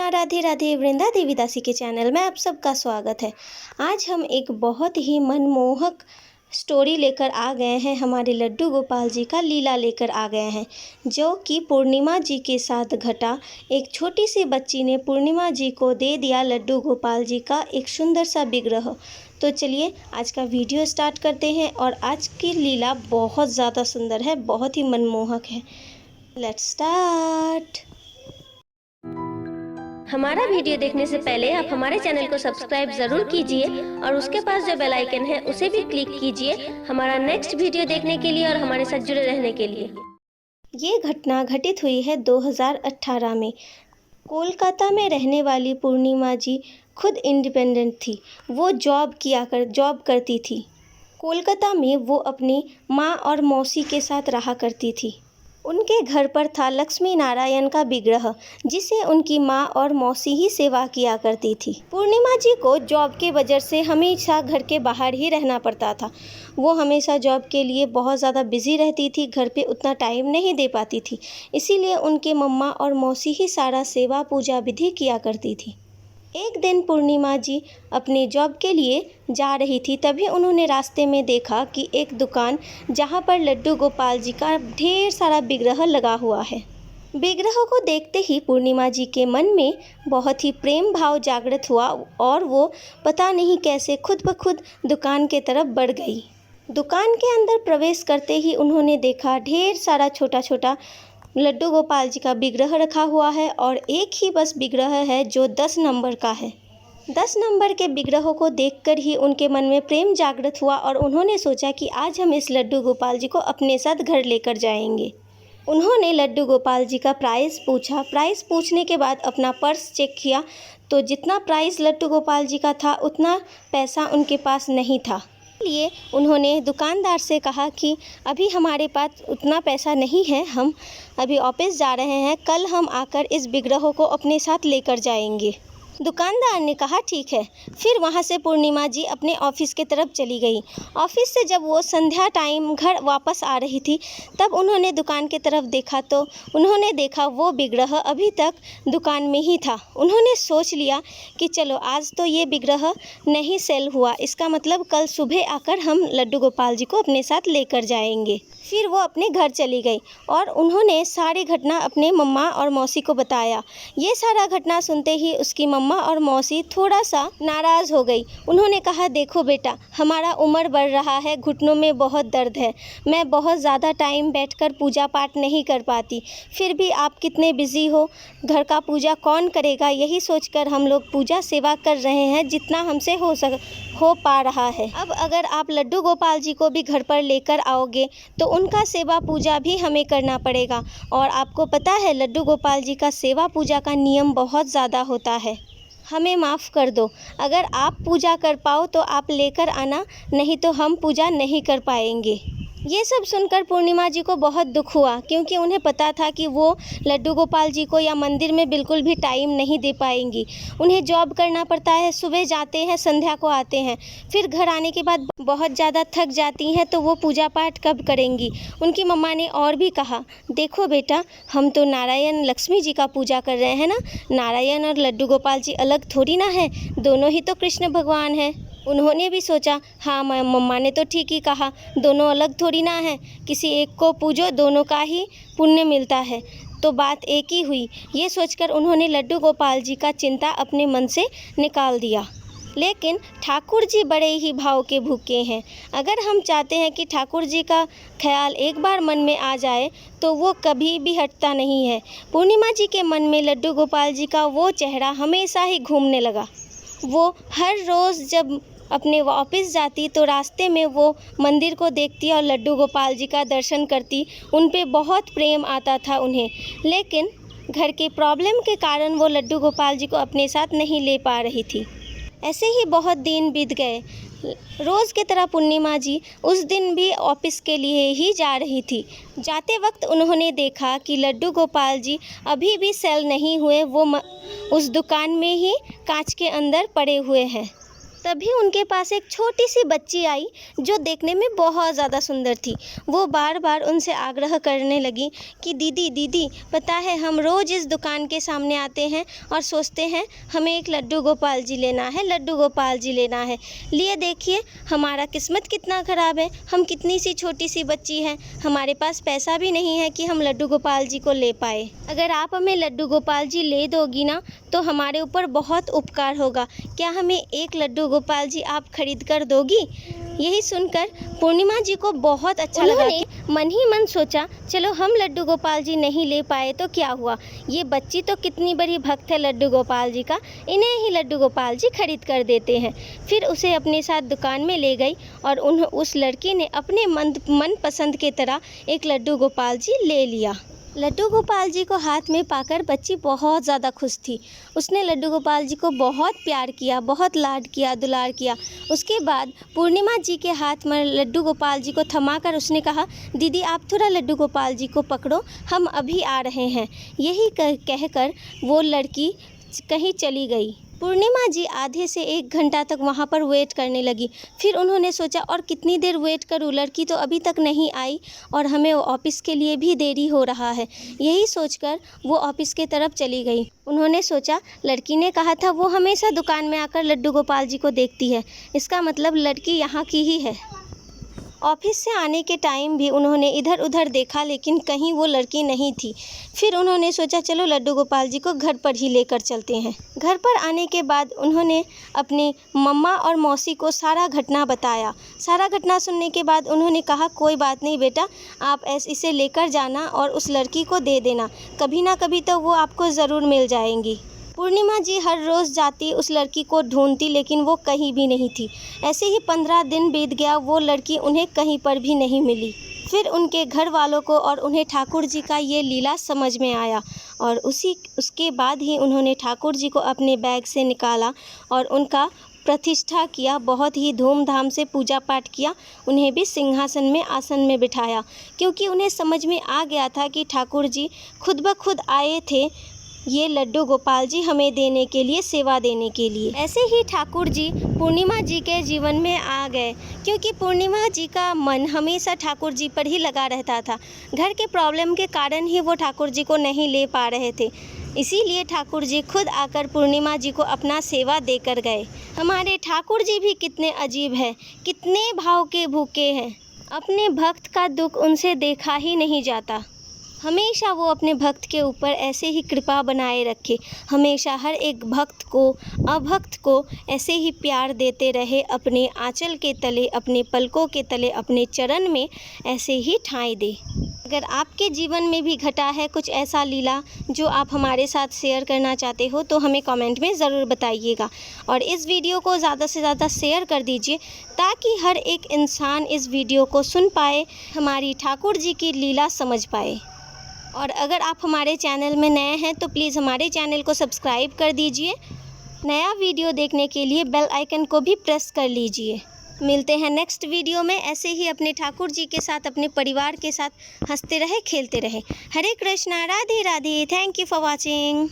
राधे राधे। वृंदा देवी दासी के चैनल में आप सबका स्वागत है। आज हम एक बहुत ही मनमोहक स्टोरी लेकर आ गए हैं। हमारे लड्डू गोपाल जी का लीला लेकर आ गए हैं, जो कि पूर्णिमा जी के साथ घटा। एक छोटी सी बच्ची ने पूर्णिमा जी को दे दिया लड्डू गोपाल जी का एक सुंदर सा विग्रह। तो चलिए आज का वीडियो स्टार्ट करते हैं। और आज की लीला बहुत ज़्यादा सुंदर है, बहुत ही मनमोहक है। Let's start. हमारा वीडियो देखने से पहले आप हमारे चैनल को सब्सक्राइब जरूर कीजिए और उसके पास जो बेल आइकन है उसे भी क्लिक कीजिए हमारा नेक्स्ट वीडियो देखने के लिए और हमारे साथ जुड़े रहने के लिए। ये घटना घटित हुई है 2018 में। कोलकाता में रहने वाली पूर्णिमा जी खुद इंडिपेंडेंट थी। वो जॉब करती थी। कोलकाता में वो अपनी माँ और मौसी के साथ रहा करती थी। उनके घर पर था लक्ष्मी नारायण का विग्रह, जिसे उनकी माँ और मौसी ही सेवा किया करती थी। पूर्णिमा जी को जॉब के वजह से हमेशा घर के बाहर ही रहना पड़ता था। वो हमेशा जॉब के लिए बहुत ज़्यादा बिजी रहती थी, घर पे उतना टाइम नहीं दे पाती थी। इसीलिए उनके मम्मा और मौसी ही सारा सेवा पूजा विधि किया करती थी। एक दिन पूर्णिमा जी अपने जॉब के लिए जा रही थी, तभी उन्होंने रास्ते में देखा कि एक दुकान जहां पर लड्डू गोपाल जी का ढेर सारा विग्रह लगा हुआ है। विग्रह को देखते ही पूर्णिमा जी के मन में बहुत ही प्रेम भाव जागृत हुआ और वो पता नहीं कैसे खुद ब खुद दुकान के तरफ बढ़ गई। दुकान के अंदर प्रवेश करते ही उन्होंने देखा ढेर सारा छोटा छोटा लड्डू गोपाल जी का विग्रह रखा हुआ है और एक ही बस विग्रह है जो 10 नंबर का है। 10 नंबर के विग्रहों को देखकर ही उनके मन में प्रेम जागृत हुआ और उन्होंने सोचा कि आज हम इस लड्डू गोपाल जी को अपने साथ घर लेकर जाएंगे। उन्होंने लड्डू गोपाल जी का प्राइस पूछा। प्राइस पूछने के बाद अपना पर्स चेक किया तो जितना प्राइस लड्डू गोपाल जी का था उतना पैसा उनके पास नहीं था। इसलिए उन्होंने दुकानदार से कहा कि अभी हमारे पास उतना पैसा नहीं है, हम अभी ऑफिस जा रहे हैं, कल हम आकर इस विग्रहों को अपने साथ लेकर जाएंगे। दुकानदार ने कहा ठीक है। फिर वहाँ से पूर्णिमा जी अपने ऑफिस की तरफ चली गई। ऑफिस से जब वो संध्या टाइम घर वापस आ रही थी तब उन्होंने दुकान की तरफ देखा तो उन्होंने देखा वो विग्रह अभी तक दुकान में ही था। उन्होंने सोच लिया कि चलो आज तो ये विग्रह नहीं सेल हुआ, इसका मतलब कल सुबह आकर हम लड्डू गोपाल जी को अपने साथ लेकर जाएंगे। फिर वो अपने घर चली गई और उन्होंने सारी घटना अपने मम्मा और मौसी को बताया। ये सारा घटना सुनते ही उसकी मम्मा और मौसी थोड़ा सा नाराज़ हो गई। उन्होंने कहा देखो बेटा, हमारा उम्र बढ़ रहा है, घुटनों में बहुत दर्द है, मैं बहुत ज़्यादा टाइम बैठकर पूजा पाठ नहीं कर पाती, फिर भी आप कितने बिज़ी हो, घर का पूजा कौन करेगा, यही सोचकर हम लोग पूजा सेवा कर रहे हैं जितना हमसे हो पा रहा है। अब अगर आप लड्डू गोपाल जी को भी घर पर लेकर आओगे तो उनका सेवा पूजा भी हमें करना पड़ेगा। और आपको पता है लड्डू गोपाल जी का सेवा पूजा का नियम बहुत ज़्यादा होता है। हमें माफ़ कर दो, अगर आप पूजा कर पाओ तो आप लेकर आना, नहीं तो हम पूजा नहीं कर पाएंगे। ये सब सुनकर पूर्णिमा जी को बहुत दुख हुआ, क्योंकि उन्हें पता था कि वो लड्डू गोपाल जी को या मंदिर में बिल्कुल भी टाइम नहीं दे पाएंगी। उन्हें जॉब करना पड़ता है, सुबह जाते हैं, संध्या को आते हैं, फिर घर आने के बाद बहुत ज़्यादा थक जाती हैं, तो वो पूजा पाठ कब करेंगी। उनकी मम्मा ने और भी कहा देखो बेटा, हम तो नारायण लक्ष्मी जी का पूजा कर रहे हैं ना, नारायण और लड्डू गोपाल जी अलग थोड़ी ना है, दोनों ही तो कृष्ण भगवान हैं। उन्होंने भी सोचा हाँ मम्मा ने तो ठीक ही कहा, दोनों अलग थोड़ी ना है, किसी एक को पूजो, दोनों का ही पुण्य मिलता है, तो बात एक ही हुई। ये सोचकर उन्होंने लड्डू गोपाल जी का चिंता अपने मन से निकाल दिया। लेकिन ठाकुर जी बड़े ही भाव के भूखे हैं। अगर हम चाहते हैं कि ठाकुर जी का ख्याल एक बार मन में आ जाए तो वो कभी भी हटता नहीं है। पूर्णिमा जी के मन में लड्डू गोपाल जी का वो चेहरा हमेशा ही घूमने लगा। वो हर रोज़ जब अपने ऑफिस जाती तो रास्ते में वो मंदिर को देखती और लड्डू गोपाल जी का दर्शन करती, उन पे बहुत प्रेम आता था उन्हें। लेकिन घर के प्रॉब्लम के कारण वो लड्डू गोपाल जी को अपने साथ नहीं ले पा रही थी। ऐसे ही बहुत दिन बीत गए। रोज़ की तरह पूर्णिमा जी उस दिन भी ऑफिस के लिए ही जा रही थी। जाते वक्त उन्होंने देखा कि लड्डू गोपाल जी अभी भी सेल नहीं हुए, वो उस दुकान में ही कांच के अंदर पड़े हुए हैं। तभी उनके पास एक छोटी सी बच्ची आई जो देखने में बहुत ज़्यादा सुंदर थी। वो बार बार उनसे आग्रह करने लगी कि दीदी दीदी, पता है हम रोज़ इस दुकान के सामने आते हैं और सोचते हैं हमें एक लड्डू गोपाल जी लेना है, लड्डू गोपाल जी लेना है। लिए देखिए हमारा किस्मत कितना ख़राब है, हम कितनी सी छोटी सी बच्ची हैं, हमारे पास पैसा भी नहीं है कि हम लड्डू गोपाल जी को ले पाए। अगर आप हमें लड्डू गोपाल जी ले दोगी ना तो हमारे ऊपर बहुत उपकार होगा। क्या हमें एक लड्डू गोपाल जी आप खरीद कर दोगी? यही सुनकर पूर्णिमा जी को बहुत अच्छा लगा। मन ही मन सोचा, चलो हम लड्डू गोपाल जी नहीं ले पाए तो क्या हुआ, ये बच्ची तो कितनी बड़ी भक्त है लड्डू गोपाल जी का, इन्हें ही लड्डू गोपाल जी खरीद कर देते हैं। फिर उसे अपने साथ दुकान में ले गई और उस लड़की ने अपने मन पसंद के तरह एक लड्डू गोपाल जी ले लिया। लड्डू गोपाल जी को हाथ में पाकर बच्ची बहुत ज़्यादा खुश थी। उसने लड्डू गोपाल जी को बहुत प्यार किया, बहुत लाड किया, दुलार किया। उसके बाद पूर्णिमा जी के हाथ में लड्डू गोपाल जी को थमाकर उसने कहा, दीदी आप थोड़ा लड्डू गोपाल जी को पकड़ो, हम अभी आ रहे हैं। यही कहकर वो लड़की कहीं चली गई। पूर्णिमा जी आधे से 1 घंटा तक वहाँ पर वेट करने लगी। फिर उन्होंने सोचा और कितनी देर वेट करूँ, लड़की तो अभी तक नहीं आई और हमें ऑफिस के लिए भी देरी हो रहा है। यही सोचकर वो ऑफिस के तरफ चली गई। उन्होंने सोचा लड़की ने कहा था वो हमेशा दुकान में आकर लड्डू गोपाल जी को देखती है, इसका मतलब लड़की यहाँ की ही है। ऑफिस से आने के टाइम भी उन्होंने इधर उधर देखा लेकिन कहीं वो लड़की नहीं थी। फिर उन्होंने सोचा चलो लड्डू गोपाल जी को घर पर ही लेकर चलते हैं। घर पर आने के बाद उन्होंने अपनी मम्मा और मौसी को सारा घटना बताया। सारा घटना सुनने के बाद उन्होंने कहा कोई बात नहीं बेटा, आप इसे लेकर जाना और उस लड़की को दे देना, कभी ना कभी तो वो आपको ज़रूर मिल जाएंगी। पूर्णिमा जी हर रोज़ जाती उस लड़की को ढूंढती लेकिन वो कहीं भी नहीं थी। ऐसे ही 15 दिन बीत गया, वो लड़की उन्हें कहीं पर भी नहीं मिली। फिर उनके घर वालों को और उन्हें ठाकुर जी का ये लीला समझ में आया और उसके बाद ही उन्होंने ठाकुर जी को अपने बैग से निकाला और उनका प्रतिष्ठा किया, बहुत ही धूमधाम से पूजा पाठ किया। उन्हें भी सिंहासन में आसन में बिठाया क्योंकि उन्हें समझ में आ गया था कि ठाकुर जी खुद ब खुद आए थे ये लड्डू गोपाल जी हमें देने के लिए, सेवा देने के लिए। ऐसे ही ठाकुर जी पूर्णिमा जी के जीवन में आ गए क्योंकि पूर्णिमा जी का मन हमेशा ठाकुर जी पर ही लगा रहता था। घर के प्रॉब्लम के कारण ही वो ठाकुर जी को नहीं ले पा रहे थे, इसीलिए ठाकुर जी खुद आकर पूर्णिमा जी को अपना सेवा देकर गए। हमारे ठाकुर जी भी कितने अजीब हैं, कितने भाव के भूखे हैं। अपने भक्त का दुख उनसे देखा ही नहीं जाता। हमेशा वो अपने भक्त के ऊपर ऐसे ही कृपा बनाए रखे, हमेशा हर एक भक्त को, अभक्त को ऐसे ही प्यार देते रहे, अपने आंचल के तले, अपने पलकों के तले, अपने चरण में ऐसे ही ठाई दे। अगर आपके जीवन में भी घटा है कुछ ऐसा लीला जो आप हमारे साथ शेयर करना चाहते हो तो हमें कमेंट में ज़रूर बताइएगा और इस वीडियो को ज़्यादा से ज़्यादा शेयर कर दीजिए ताकि हर एक इंसान इस वीडियो को सुन पाए, हमारी ठाकुर जी की लीला समझ पाए। और अगर आप हमारे चैनल में नए हैं तो प्लीज़ हमारे चैनल को सब्सक्राइब कर दीजिए। नया वीडियो देखने के लिए बेल आइकन को भी प्रेस कर लीजिए। मिलते हैं नेक्स्ट वीडियो में ऐसे ही अपने ठाकुर जी के साथ, अपने परिवार के साथ हंसते रहे, खेलते रहे। हरे Krishna, Radhe Radhe. Thank you for watching.